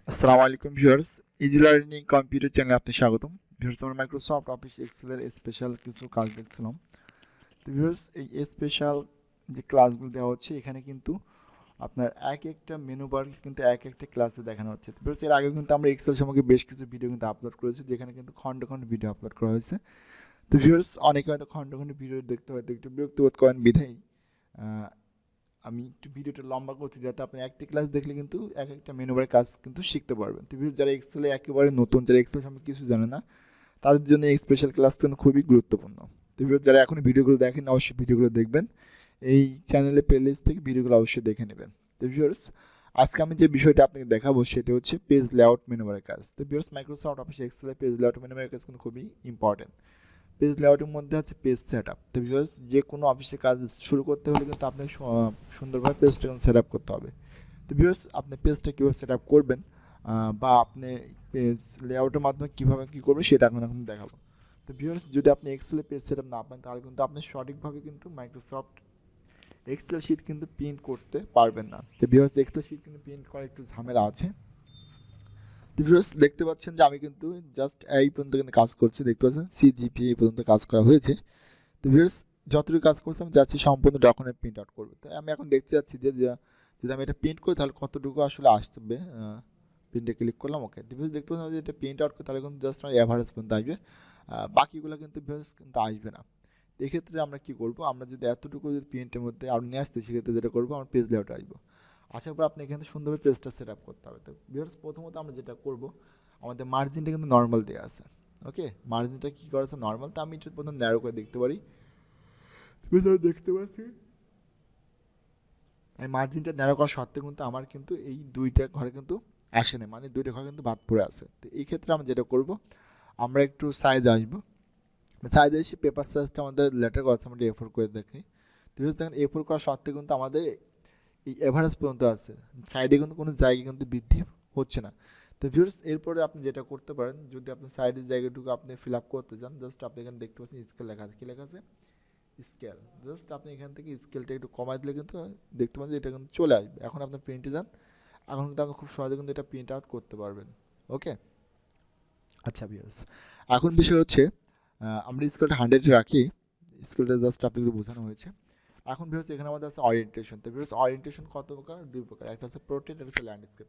আসসালামু আলাইকুম viewers, easy learning computer চ্যানেলে আপনি স্বাগতম। ভিউয়ার্স, আমরা মাইক্রোসফট অফিস এক্সেলের স্পেশাল কিছু কাজ দেখছিলাম। তো ভিউয়ার্স, এই স্পেশাল যে ক্লাসগুলো দেওয়া হচ্ছে এখানে কিন্তু আপনার এক একটা মেনু বার কিন্তু এক একটা ক্লাসে দেখানো হচ্ছে। তো ভিউয়ার্স, এর আগে কিন্তু আমরা এক্সেল সম্পর্কে বেশ কিছু ভিডিও কিন্তু আপলোড করেছি, যেখানে কিন্তু খণ্ড খণ্ড ভিডিও আপলোড করা হয়েছে। তো ভিউয়ার্স, অনেকে হয়তো খণ্ড খণ্ড ভিডিও দেখতে হয়তো একটু বিরক্ত বোধ করেন, বিধায় আমি একটু ভিডিওটা লম্বা করছি, যাতে আপনি একটা ক্লাস দেখলে কিন্তু এক একটা মেনুবারের কাজ কিন্তু শিখতে পারবেন। তো যারা এক্সেলে একেবারে নতুন, যারা এক্সেল সম্পর্কে কিছু জানে না, তাদের জন্য এই স্পেশাল ক্লাসটা কিন্তু খুবই গুরুত্বপূর্ণ। তো যারা এখন ভিডিওগুলো দেখেন, অবশ্যই ভিডিওগুলো দেখবেন। এই চ্যানেলে প্লেলিস্ট থেকে ভিডিওগুলো অবশ্যই দেখে নেবেন। তো ভিউয়ার্স, আজকে আমি যে বিষয়টা আপনাকে দেখাবো সেটা হচ্ছে পেজ লেআউট মেনুবারের কাজ। তো ভিউয়ার্স, মাইক্রোসফট অফিস এক্সেলে পেজ লেআউট মেনুবারের কাজ কিন্তু খুবই ইম্পর্টেন্ট। পেজ লেআউটের মধ্যে আছে পেজ সেট আপ। তো বিকজ যে কোনো অফিসে কাজ শুরু করতে হলে কিন্তু আপনাকে সুন্দরভাবে পেজটা কিন্তু সেট আপ করতে হবে। তো বিকজ আপনি পেজটা কীভাবে সেট আপ করবেন, বা আপনি পেজ লেআউটের মাধ্যমে কীভাবে কী করবেন সেটা এখন এখন দেখাবো। তো ভিউয়ার্স, যদি আপনি এক্সেলে পেজ সেট আপ না পান, তাহলে কিন্তু আপনি সঠিকভাবে কিন্তু মাইক্রোসফট এক্সেল শিট কিন্তু প্রিন্ট করতে পারবেন না। তো ভিউয়ার্স, এক্সেল শিট কিন্তু প্রিন্ট করা একটু ঝামেলা আছে। তো ভিউয়ার্স, দেখতে পাচ্ছেন যে আমি কিন্তু জাস্ট এই পর্যন্ত কিন্তু কাজ করছি, দেখতে পাচ্ছেন সিজিপি এই পর্যন্ত কাজ করা হয়েছে। তো ভিউয়ার্স, যতটুকু কাজ করছি আমি যাচ্ছি সম্পূর্ণ ডকুমেন্ট প্রিন্ট আউট করবো। তো আমি এখন দেখতে যাচ্ছি যে যদি আমি এটা প্রিন্ট করি তাহলে কতটুকু আসলে আসবে। প্রিন্টে ক্লিক করলাম, ওকে। ভিউয়ার্স, দেখতে পাচ্ছি যদি এটা প্রিন্ট আউট করি তাহলে কিন্তু জাস্ট আমার অ্যাভারেজ পর্যন্ত আসবে, বাকিগুলো কিন্তু ভিউয়ার্স কিন্তু আসবে না। তো এক্ষেত্রে আমরা কী করবো, আমরা যদি এতটুকু যদি প্রিন্টের মধ্যে আর নিয়ে আসতে, সেক্ষেত্রে যেটা করবো, আমার পেজ লেআউটে আসবো। আসার পর আপনি এখানে সুন্দরভাবে পেজটা সেট আপ করতে হবে। তো ভিউয়ার্স, প্রথমত আমরা যেটা করবো, আমাদের মার্জিনটা কিন্তু নর্মাল দেওয়া আছে। ওকে, মার্জিনটা কী করা আছে, নর্মাল। তো আমি একটু প্রথম ন্যারো করে দেখতে পারি। দেখতে পাচ্ছি এই মার্জিনটা ন্যারো করা সত্ত্বেও কিন্তু আমার কিন্তু এই দুইটা ঘরে কিন্তু আসে না, মানে দুইটা ঘরে কিন্তু বাদ পড়ে আছে। তো এই ক্ষেত্রে আমরা যেটা করব, আমরা একটু সাইজ আসবো। সাইজ এসে পেপার সাইজটা আমাদের লেটার করা আছে, আমরা A4 করে দেখি। তো দেখেন A4 করা সত্ত্বেও কিন্তু আমাদের এই এভারেজ পর্যন্ত আছে, সাইডে কিন্তু কোনো জায়গায় কিন্তু বৃদ্ধি হচ্ছে না। তো ভিউয়ার্স, এরপরে আপনি যেটা করতে পারেন, যদি আপনি সাইডের জায়গাটুকু আপনি ফিল আপ করতে চান, জাস্ট আপনি এখানে দেখতে পাচ্ছেন স্কেল লেখা আছে। কী লেখা আছে? স্কেল। জাস্ট আপনি এখান থেকে স্কেলটা একটু কমাই দিলে কিন্তু দেখতে পাচ্ছেন এটা কিন্তু চলে আসবে। এখন আপনি প্রিন্টে যান, এখন কিন্তু আপনি খুব সহজে কিন্তু এটা প্রিন্ট আউট করতে পারবেন। ওকে, আচ্ছা ভিউয়ার্স, এখন বিষয় হচ্ছে আমরা স্কেলটা 100 রাখি। স্কেলটা জাস্ট আপনাকে বোঝানো হয়েছে। এখন ভিউয়ার্স, এখানে আমাদের আছে অরিয়েন্টেশন। তো ভিউয়ার্স, অরিয়েন্টেশন কত প্রকার? দুই প্রকার, একটা হচ্ছে প্রোট্রেট, একটা হচ্ছে ল্যান্ডস্কেপ।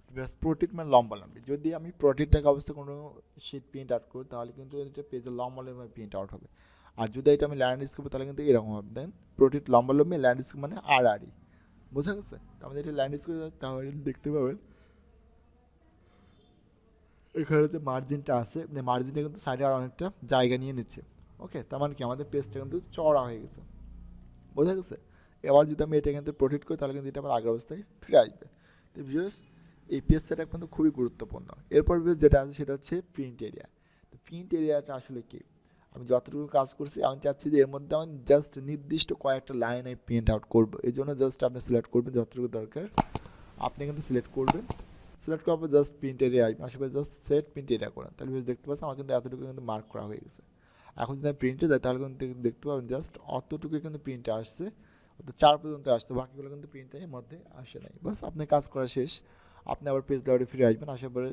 তো ভিউয়ার্স, প্রোট্রেট মানে লম্বালম্বি। যদি আমি প্রোট্রেটটাকে অবশ্যই কোনো শিট প্রিন্ট আউট করি, তাহলে কিন্তু এটা পেজে লম্বালম্বি প্রিন্ট আউট হবে। আর যদি এটা আমি ল্যান্ডস্কেপে, তাহলে কিন্তু এরকম হবে। দেন প্রোট্রেট লম্বালম্বি, ল্যান্ডস্কেপ মানে আড়াআড়ি। বোঝা গেছে? তো আমাদের এটা ল্যান্ডস্কেপে তাহলে দেখতে পাবেন এখানে যে মার্জিনটা আছে, মার্জিনটা কিন্তু সাইডে আর অনেকটা জায়গা নিয়ে নিচ্ছে। ওকে, তার মানে কি আমাদের পেজটা কিন্তু চড়া হয়ে গেছে। বোঝা গেছে? এবার যদি আমি এটা কিন্তু প্রোটেক্ট করি, তাহলে কিন্তু এটা আমার আগের অবস্থায় ফিরে আসবে। তো ভিউয়ার্স, এই পেজ সেটআপ কিন্তু খুবই গুরুত্বপূর্ণ। এরপর ভিউয়ার্স যেটা আছে সেটা হচ্ছে প্রিন্ট এরিয়া। তো প্রিন্ট এরিয়াটা আসলে কি? আমি যতটুকু কাজ করছি, আমি চাচ্ছি যে এর মধ্যে আমি জাস্ট নির্দিষ্ট কয়েকটা লাইন আমি প্রিন্ট আউট করবো। এই জন্য জাস্ট আপনি সিলেক্ট করবেন যতটুকু দরকার, আপনি কিন্তু সিলেক্ট করবেন। সিলেক্ট করার পর জাস্ট প্রিন্ট এরিয়া আসবে, আশেপাশে জাস্ট সেট প্রিন্ট এরিয়া করেন, তাহলে দেখতে পাচ্ছেন আমার কিন্তু এতটুকু কিন্তু মার্ক করা হয়ে গেছে। এখন যদি আমি প্রিন্টে যাই, তাহলে কিন্তু দেখতে পাবেন জাস্ট অতটুকু কিন্তু প্রিন্টে আসছে, অর্থাৎ 4 পর্যন্ত আসছে, বাকিগুলো কিন্তু প্রিন্টের মধ্যে আসে নাই। বাস আপনার কাজ করা শেষ। আপনি আবার পেজ লেআউটে ফিরে আসবেন, আসার পরে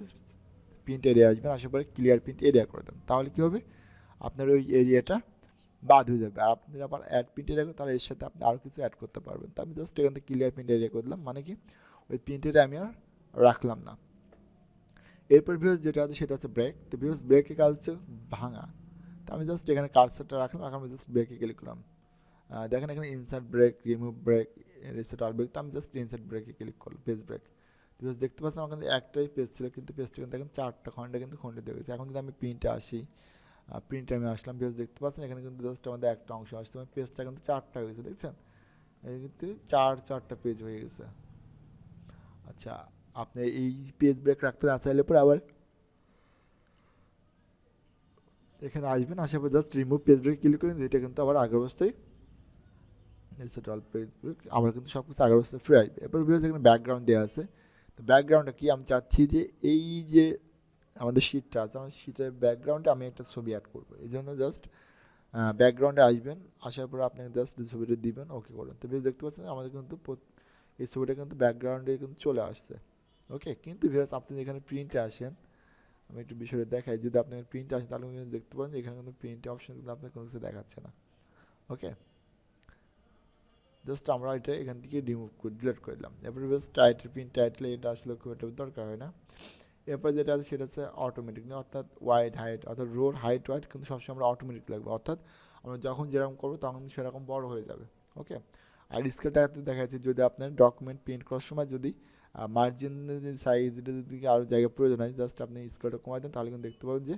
প্রিন্ট এরিয়া আসবেন, আসার পরে ক্লিয়ার প্রিন্ট এরিয়া করে দেন। তাহলে কী হবে, আপনার ওই এরিয়াটা বাদ হয়ে যাবে। আর আপনি আবার অ্যাড প্রিন্ট এরিয়া করেন, তাহলে এর সাথে আপনি আরও কিছু অ্যাড করতে পারবেন। তো আমি জাস্ট এখান থেকে ক্লিয়ার প্রিন্ট এরিয়া করে দিলাম, মানে কি ওই প্রিন্ট এরিয়া আমি আর রাখলাম না। এরপর ভিউয়ার্স যেটা আছে সেটা হচ্ছে ব্রেক। তো ভিউয়ার্স, ব্রেকের কাজ হচ্ছে ভাঙা। তো আমি জাস্ট এখানে কার্সারটা রাখলাম, এখন আমি জাস্ট ব্রেকে ক্লিক করলাম। দেখেন এখানে insert break, remove break, reset all break. তো আমি জাস্ট ইনসার্ট ব্রেকে ক্লিক করলাম, পেজ ব্রেক। ভিউয়ার্স, দেখতে পাচ্ছেন আমার কিন্তু একটাই পেজ ছিল, কিন্তু পেজটা কিন্তু এখন 4টা খণ্ডে কিন্তু খণ্ডিত হয়ে গেছে। এখন যদি আমি প্রিন্টে আসি, প্রিন্টে আমি আসলাম, ভিউয়ার্স দেখতে পাচ্ছেন এখানে কিন্তু জাস্ট আমাদের একটা অংশ আসছে, আমার পেজটা কিন্তু 4টা হয়ে গেছে, দেখছেন? এই কিন্তু চারটা পেজ হয়ে গেছে। আচ্ছা, আপনি এই পেজ ব্রেক রাখতে না চাইলে পরে আবার এখানে আসবেন, আসার পর just remove page break click করেন, এটা কিন্তু আবার আগের অবস্থায় রিসেট অল পেজ ব্রেক, আবার কিন্তু সব কিছু আগের অবস্থায় ফিরে আসবে। এরপর ভিউয়ার্স, এখানে ব্যাকগ্রাউন্ড দেওয়া আছে। তো ব্যাকগ্রাউন্ডটা কি, আমি চাচ্ছি যে এই যে আমাদের শীটটা আছে, আমার শীটের ব্যাকগ্রাউন্ডে আমি একটা ছবি অ্যাড করবো। এই জন্য জাস্ট ব্যাকগ্রাউন্ডে আসবেন, আসার পর আপনি জাস্ট ছবিটা দিবেন, ওকে করুন। তো ভিউয়ার্স দেখতে পাচ্ছেন আমাদের কিন্তু এই ছবিটা কিন্তু ব্যাকগ্রাউন্ডে কিন্তু চলে আসছে। ওকে, কিন্তু ভিউয়ার্স আপনি যেখানে প্রিন্টে আসেন, আমি একটু বিষয়টা দেখাই, যদি আপনি প্রিন্টে আসেন তাহলে আপনি দেখতে পারেন যে এখানে কিন্তু প্রিন্টে অপশন কিন্তু আপনার কোনো কিছু দেখাচ্ছে না। ওকে, জাস্ট আমরা এটা এখান থেকে রিমুভ করে ডিলিট করে দিলাম। এরপরে ভিউয়ার্স টাইটেল, প্রিন্ট টাইটেল এটা আসলে খুব একটা দরকার হয় না। এরপর যেটা আছে সেটা হচ্ছে অটোমেটিক, অর্থাৎ ওয়াইড হাইট, অর্থাৎ রোর হাইট ওয়াইট কিন্তু সবসময় আমরা অটোমেটিক লাগবে, অর্থাৎ আমরা যখন যেরকম করবো তখন সেরকম বড় হয়ে যাবে। ওকে, আর স্কেলটাতে দেখা যাচ্ছে যদি আপনার ডকুমেন্ট প্রিন্ট করার সময় যদি মার্জিনের সাইজ যদি আরও জায়গা প্রয়োজন হয়, জাস্ট আপনি স্কেলটা কমাই দেন তাহলে কিন্তু দেখতে পাবেন যে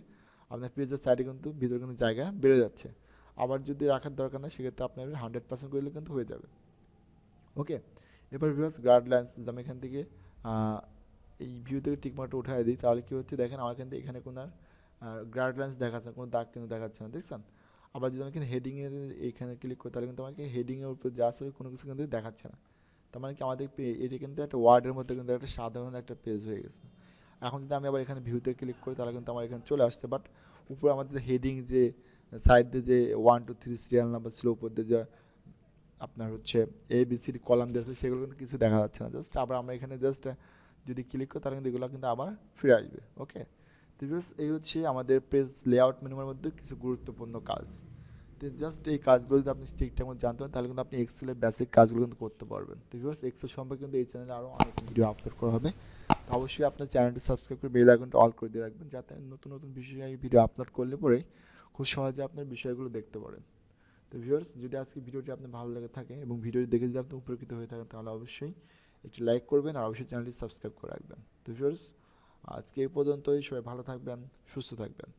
আপনার পেজের সাইডে কিন্তু ভিতরে কিন্তু জায়গা বেড়ে যাচ্ছে। আবার যদি রাখার দরকার নেই সেক্ষেত্রে আপনার 100% করলে কিন্তু হয়ে যাবে। ওকে, এবার ভিউয়ার্স গাইডলাইন্স আমি এখান থেকে এই ভিউ থেকে টিকমার্কটা উঠাই দিই, তাহলে কী হচ্ছে দেখেন আমার কিন্তু এখানে কোনো গাইডলাইন্স দেখাচ্ছে না, কোনো দাগ কিন্তু দেখাচ্ছে না, দেখছেন। আবার যদি আমি এখানে হেডিংয়ে এখানে ক্লিক করি তাহলে কিন্তু আমাকে হেডিংয়ের উপর যা আছে কোনো কিছু কিন্তু দেখাচ্ছে না। তার মানে কি আমাদের এটা কিন্তু একটা ওয়ার্ডের মধ্যে কিন্তু একটা সাধারণ একটা পেজ হয়ে গেছে। এখন যদি আমি আবার এখানে ভিউতে ক্লিক করি তাহলে কিন্তু আমার এখানে চলে আসছে, বাট উপরে আমাদের হেডিং যে সাইড দিয়ে যে 1 2 3 সিরিয়াল নাম্বার ছিল উপর দিয়ে যে আপনার হচ্ছে ABCD কলাম দিয়ে আসলে সেগুলো কিন্তু কিছু দেখা যাচ্ছে না। জাস্ট আবার আমরা এখানে জাস্ট যদি ক্লিক করি তাহলে কিন্তু এগুলো কিন্তু আবার ফিরে আসবে। ওকে, তো এই হচ্ছে আমাদের পেজ লেআউট মেনুর মধ্যে কিছু গুরুত্বপূর্ণ কাজ। তো জাস্ট এই কাজগুলো যদি আপনি ঠিকঠাক মতো জানতে পারেন তাহলে কিন্তু আপনি এক্সেলের বেসিক কাজগুলো কিন্তু করতে পারবেন। তো ভিউয়ার্স এক্সেল সম্পর্কে কিন্তু এই চ্যানেলে আরও অনেক ভিডিও আপলোড করা হবে। তো অবশ্যই আপনার চ্যানেলটি সাবস্ক্রাইব করে বেল আইকনটা অল করে দিয়ে রাখবেন, যাতে নতুন নতুন বিষয়ে ভিডিও আপলোড করলে পরেই খুব সহজে আপনার বিষয়গুলো দেখতে পারেন। তো ভিউয়ার্স যদি আজকে ভিডিওটি আপনার ভালো লেগে থাকে এবং ভিডিওটি দেখে যদি আপনি উপকৃত হয়ে থাকেন তাহলে অবশ্যই একটি লাইক করবেন আর অবশ্যই চ্যানেলটি সাবস্ক্রাইব করে রাখবেন। তো ভিউয়ার্স আজকে এই পর্যন্তই, সবাই ভালো থাকবেন, সুস্থ থাকবেন।